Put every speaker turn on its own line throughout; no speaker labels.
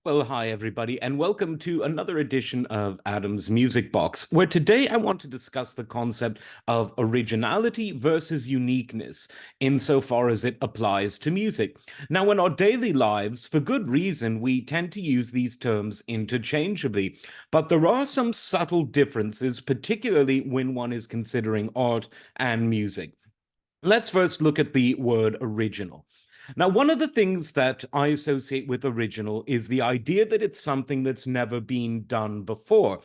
Well, hi, everybody, and welcome to another edition of Adam's Music Box, where today I want to discuss the concept of originality versus uniqueness insofar as it applies to music. Now, in our daily lives, for good reason, we tend to use these terms interchangeably, but there are some subtle differences, particularly when one is considering art and music. Let's first look at the word original. Now, one of the things that I associate with original is the idea that it's something that's never been done before.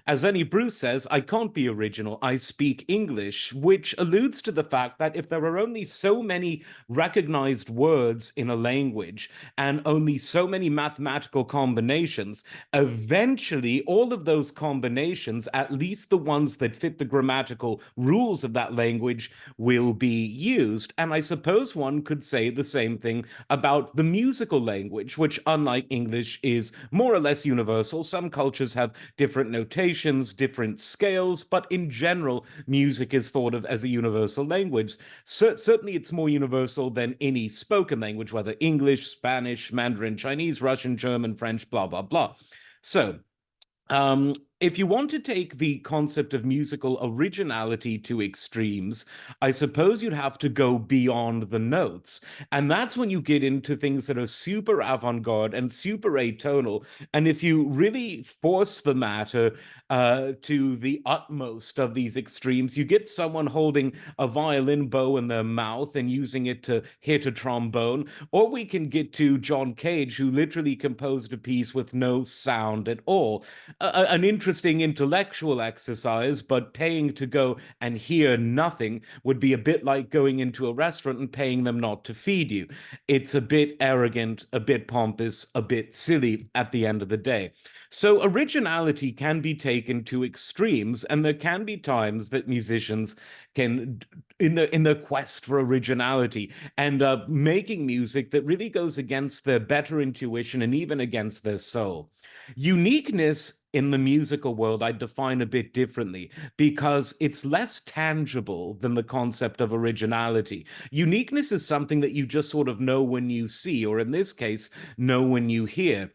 As Lenny Bruce says, I can't be original, I speak English, which alludes to the fact that if there are only so many recognized words in a language and only so many mathematical combinations, eventually all of those combinations, at least the ones that fit the grammatical rules of that language, will be used. And I suppose one could say the same thing about the musical language, which, unlike English, is more or less universal. Some cultures have different notations, different scales, but in general, music is thought of as a universal language. Certainly, it's more universal than any spoken language, whether English, Spanish, Mandarin, Chinese, Russian, German, French, blah, blah, blah. So, if you want to take the concept of musical originality to extremes, I suppose you'd have to go beyond the notes. And that's when you get into things that are super avant-garde and super atonal. And if you really force the matter to the utmost of these extremes, you get someone holding a violin bow in their mouth and using it to hit a trombone. Or we can get to John Cage, who literally composed a piece with no sound at all. An interesting intellectual exercise, but paying to go and hear nothing would be a bit like going into a restaurant and paying them not to feed you. It's a bit arrogant, a bit pompous, a bit silly at the end of the day. So originality can be taken to extremes, and there can be times that musicians can, in the quest for originality and making music that really goes against their better intuition and even against their soul. Uniqueness in the musical world, I define a bit differently because it's less tangible than the concept of originality. Uniqueness is something that you just sort of know when you see, or in this case, know when you hear.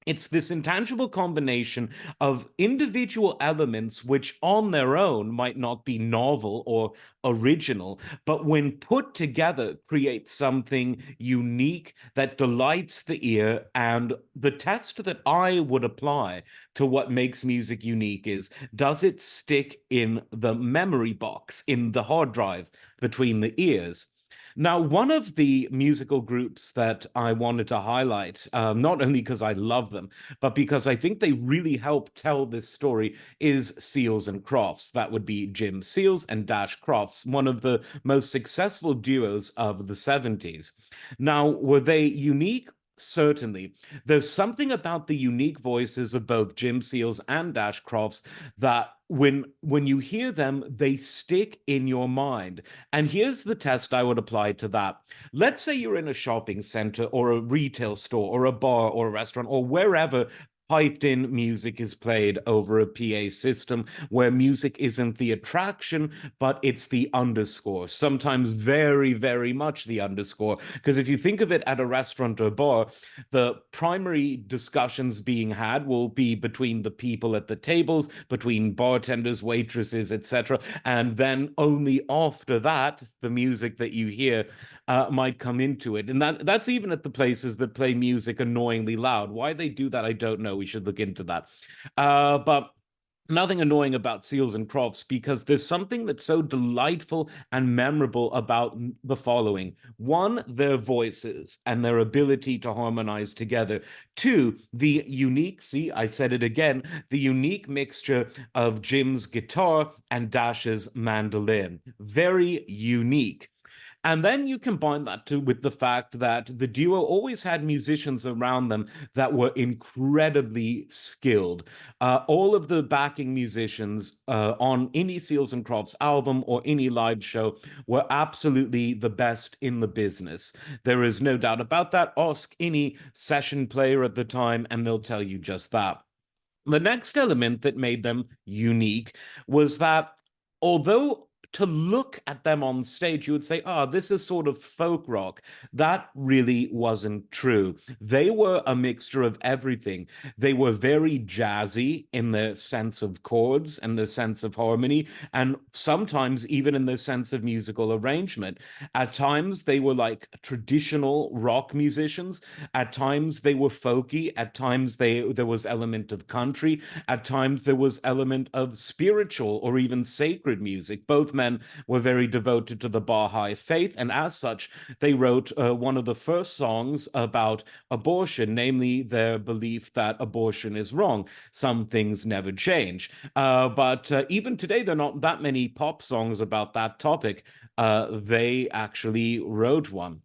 It's this intangible combination of individual elements which on their own might not be novel or original, but when put together create something unique that delights the ear. And the test that I would apply to what makes music unique is, does it stick in the memory box, in the hard drive between the ears? Now, one of the musical groups that I wanted to highlight, not only because I love them, but because I think they really help tell this story, is Seals and Crofts. That would be Jim Seals and Dash Crofts, one of the most successful duos of the 70s. Now, were they unique? Certainly. There's something about the unique voices of both Jim Seals and Dash Crofts that when you hear them, they stick in your mind. And here's the test I would apply to that. Let's say you're in a shopping center or a retail store or a bar or a restaurant or wherever piped in music is played over a PA system, where music isn't the attraction, but it's the underscore, sometimes very, very much the underscore. Because if you think of it at a restaurant or bar, the primary discussions being had will be between the people at the tables, between bartenders, waitresses, etc. And then only after that, the music that you hear might come into it. And that's even at the places that play music annoyingly loud. Why they do that, I don't know. We should look into that. But nothing annoying about Seals and Crofts, because there's something that's so delightful and memorable about the following. One, their voices and their ability to harmonize together. Two, the unique, see, I said it again, the unique mixture of Jim's guitar and Dash's mandolin. Very unique. And then you combine that with the fact that the duo always had musicians around them that were incredibly skilled. All of the backing musicians on any Seals and Crofts album or any live show were absolutely the best in the business. There is no doubt about that. Ask any session player at the time, and they'll tell you just that. The next element that made them unique was that although to look at them on stage, you would say, oh, this is sort of folk rock. That really wasn't true. They were a mixture of everything. They were very jazzy in the sense of chords and the sense of harmony, and sometimes even in the sense of musical arrangement. At times, they were like traditional rock musicians. At times, they were folky. At times, there was element of country. At times, there was element of spiritual or even sacred music. Both men were very devoted to the Baha'i faith, and as such, they wrote one of the first songs about abortion, namely their belief that abortion is wrong. Some things never change. But even today, there are not that many pop songs about that topic. They actually wrote one.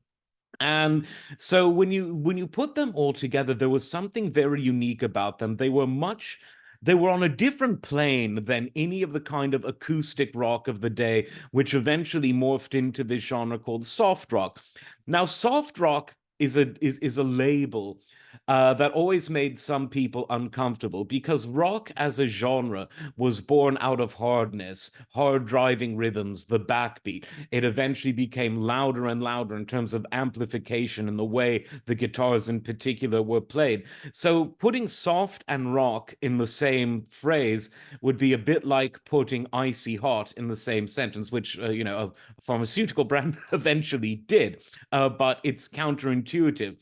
And so when you put them all together, there was something very unique about them. They were on a different plane than any of the kind of acoustic rock of the day, which eventually morphed into this genre called soft rock. Now, soft rock is a label that always made some people uncomfortable because rock as a genre was born out of hardness, hard driving rhythms, the backbeat. It eventually became louder and louder in terms of amplification and the way the guitars in particular were played. So putting soft and rock in the same phrase would be a bit like putting icy hot in the same sentence, which, a pharmaceutical brand eventually did, but it's counterintuitive.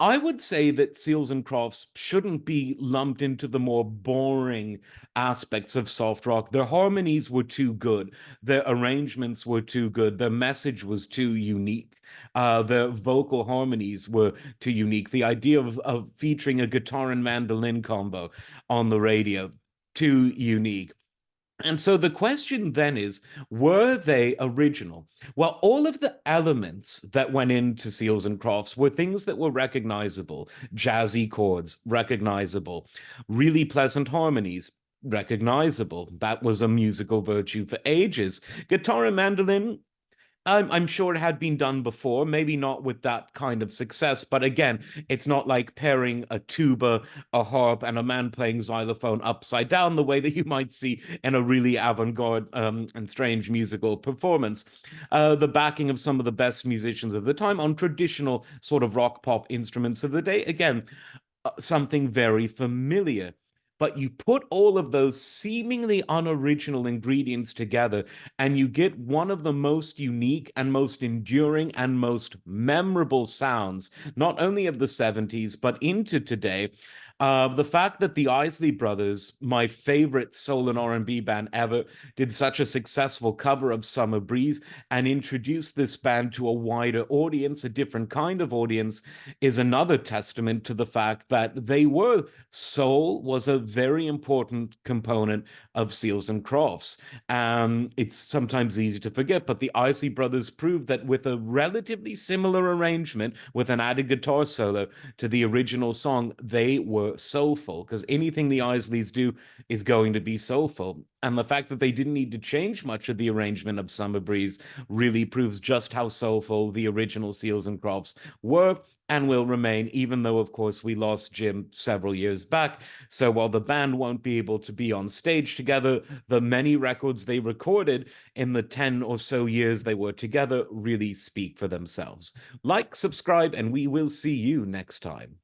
I would say that Seals and Crofts shouldn't be lumped into the more boring aspects of soft rock. Their harmonies were too good. Their arrangements were too good. Their message was too unique. Their vocal harmonies were too unique. The idea of featuring a guitar and mandolin combo on the radio, too unique. And so the question then is, were they original? Well, all of the elements that went into Seals and Crofts were things that were recognizable. Jazzy chords, recognizable. Really pleasant harmonies, recognizable. That was a musical virtue for ages. Guitar and mandolin, I'm sure it had been done before, maybe not with that kind of success. But again, it's not like pairing a tuba, a harp, and a man playing xylophone upside down the way that you might see in a really avant-garde and strange musical performance. The backing of some of the best musicians of the time on traditional sort of rock pop instruments of the day. Again, something very familiar. But you put all of those seemingly unoriginal ingredients together, and you get one of the most unique and most enduring and most memorable sounds, not only of the 70s, but into today. The fact that the Isley Brothers, my favorite soul and R&B band ever, did such a successful cover of Summer Breeze and introduced this band to a wider audience, a different kind of audience, is another testament to the fact that soul was a very important component of Seals and Crofts. It's sometimes easy to forget, but the Isley Brothers proved that with a relatively similar arrangement, with an added guitar solo to the original song, they were soulful, because anything the Isleys do is going to be soulful. And the fact that they didn't need to change much of the arrangement of Summer Breeze really proves just how soulful the original Seals and Crofts were and will remain, even though, of course, we lost Jim several years back. So while the band won't be able to be on stage together, the many records they recorded in the 10 or so years they were together really speak for themselves. Like, subscribe, and we will see you next time.